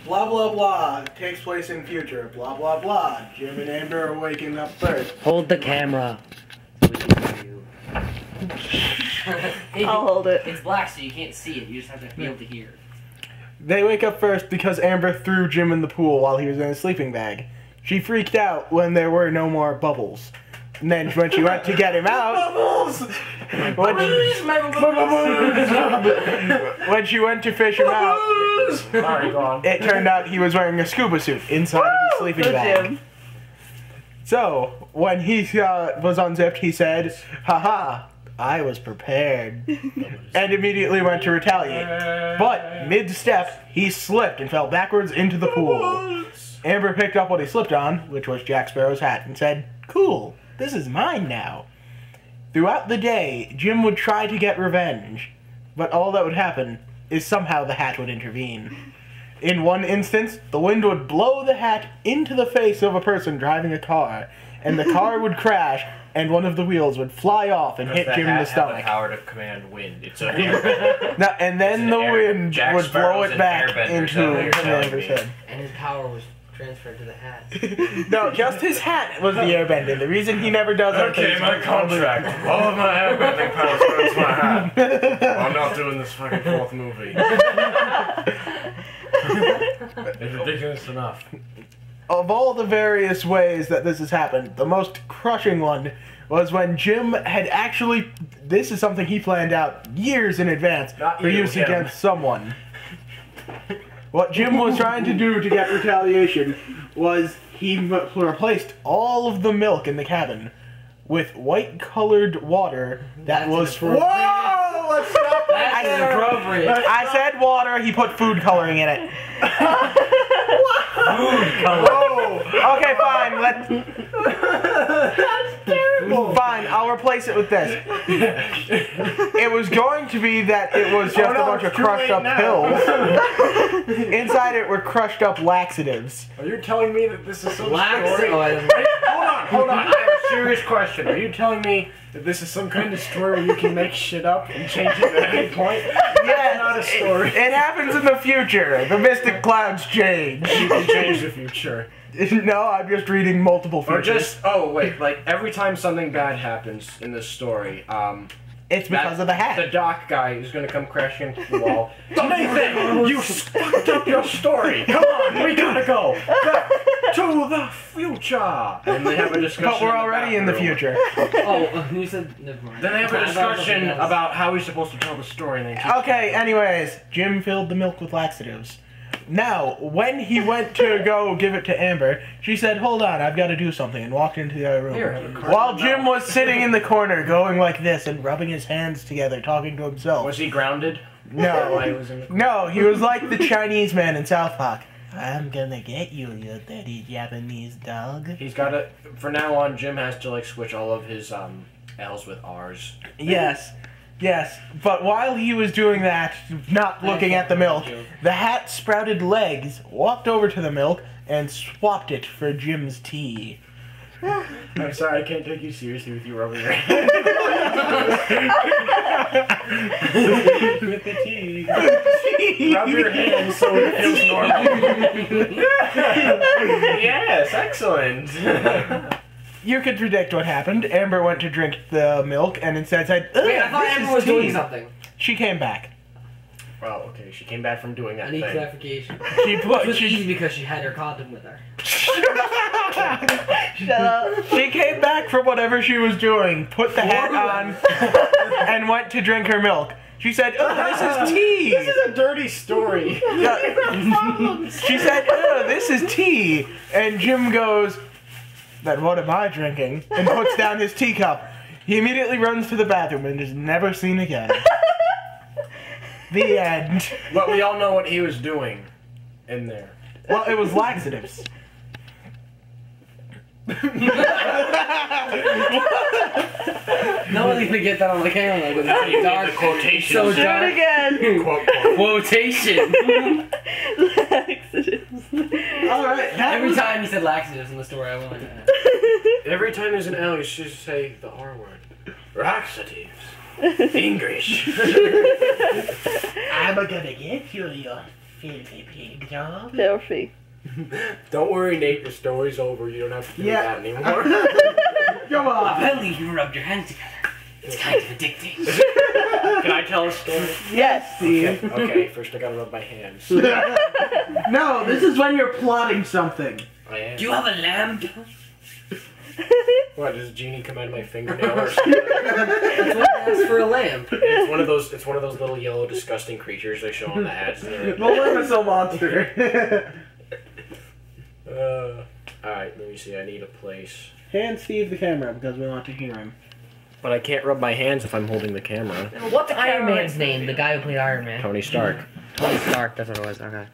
Blah blah blah takes place in future. Blah blah blah. Jim and Amber are waking up first. Hold the camera. I'll hold it. It's black, so you can't see it. You just have to be able to hear. They wake up first because Amber threw Jim in the pool while he was in a sleeping bag. She freaked out when there were no more bubbles. And then when she went to get him out... Bubbles! When she went to fish him out, Sorry, go on. it turned out he was wearing a scuba suit inside of his sleeping bag. So, when he was unzipped, he said, "Haha, I was prepared," and immediately went to retaliate. But, mid-step, he slipped and fell backwards into the pool. Amber picked up what he slipped on, which was Jack Sparrow's hat, and said, "Cool, this is mine now." Throughout the day, Jim would try to get revenge, but all that would happen is somehow the hat would intervene. In one instance, the wind would blow the hat into the face of a person driving a car, and the car would crash, and one of the wheels would fly off and hit Jim in the stomach. The power to command wind. It's a airbender. Now, and then the wind would blow it back into Amber's head. And his power was transferred to the hat. No, just his hat was the airbender. The reason he never does it. Okay, my contract. All of my airbending powers go into my hat. I'm not doing this fucking fourth movie. It's ridiculous enough. Of all the various ways that this has happened, the most crushing one was when Jim had actually... This is something he planned out years in advance for use against someone. What Jim was trying to do to get retaliation was he replaced all of the milk in the cabin with white-colored water that was... Whoa! Let's stop that! That's inappropriate. I said water, he put food coloring in it. Food color. Whoa! Okay, fine, let's... That's terrible. Fine, I'll replace it with this. It was going to be that it was just a bunch of crushed up pills. Inside it were crushed up laxatives. Are you telling me that this is some Laxative. story? Oh, Hold on. I have a serious question. Are you telling me that this is some kind of story where you can make shit up and change it at any point? Yes, Not a story. It happens in the future. The mystic clouds change. You can change the future. No, I'm just reading multiple futures. Or just, oh wait, like every time something bad happens in this story, it's because of the hat. The doc guy is gonna come crashing into the wall. Nathan, you fucked up your story. Come on, we gotta go back to the future. And they have a discussion. But we're already in the future. Oh, you said never mind. Then they have a discussion about how he's supposed to tell the story. And then Okay, anyways, Jim filled the milk with laxatives. Now, when he went to go give it to Amber, she said, "Hold on, I've got to do something," and walked into the other room. While Jim was sitting in the corner, going like this and rubbing his hands together, talking to himself. Was he grounded? No. While he was in the No, he was like the Chinese man in South Park. "I'm gonna get you, you dirty Japanese dog." He's got to. For now on, Jim has to like switch all of his L's with R's. Yes. Yes, but while he was doing that, not looking at the milk, the hat sprouted legs, walked over to the milk, and swapped it for Jim's tea. I'm sorry, I can't take you seriously with you rubbing your hands. With the tea. Rub your hands so it feels normal. Yes, excellent. You could predict what happened. Amber went to drink the milk and instead said, "Ugh, Wait, I thought this Amber is was tea." doing something. She came back. Well, okay, she came back from doing that I need thing. clarification. She It put. was easy She, because she had her condom with her. Shut up. she came back from whatever she was doing, put the hat on, and went to drink her milk. She said, "Ugh, this is tea." This is a dirty story. She said, "Ugh, this is tea." And Jim goes, "Then what am I drinking?" and puts down his teacup. He immediately runs to the bathroom and is never seen again. The end. But we all know what he was doing in there. Well, it was laxatives. No one's gonna get that on the camera. But it's You dark. need the quotation. So Do dark. it again. Quote, quote. Quotation. Laxatives. Alright, Every time he said laxatives in the story, I went like that. Every time there's an L, you should say the R word. Laxatives. English. I'm gonna get you, you filthy pig job. Filthy. Don't worry, Nate. The story's over. You don't have to do that anymore. Come on. Well, you rubbed your hands together. It's kind of addicting. Can I tell a story? Yes. Steve. Okay, first I gotta rub my hands. No, this is when you're plotting something. I am. Do you have a lamp? What, does a genie come out of my fingernail or something? That's what I asked for a lamp. It's one of those little yellow disgusting creatures they show on the ads. Maleficent monster. Alright, let me see. I need a place. Hand Steve the camera because we want to hear him. But I can't rub my hands if I'm holding the camera. What's Iron Man's name? The guy who played Iron Man. Tony Stark. Tony Stark, that's what it was. Okay.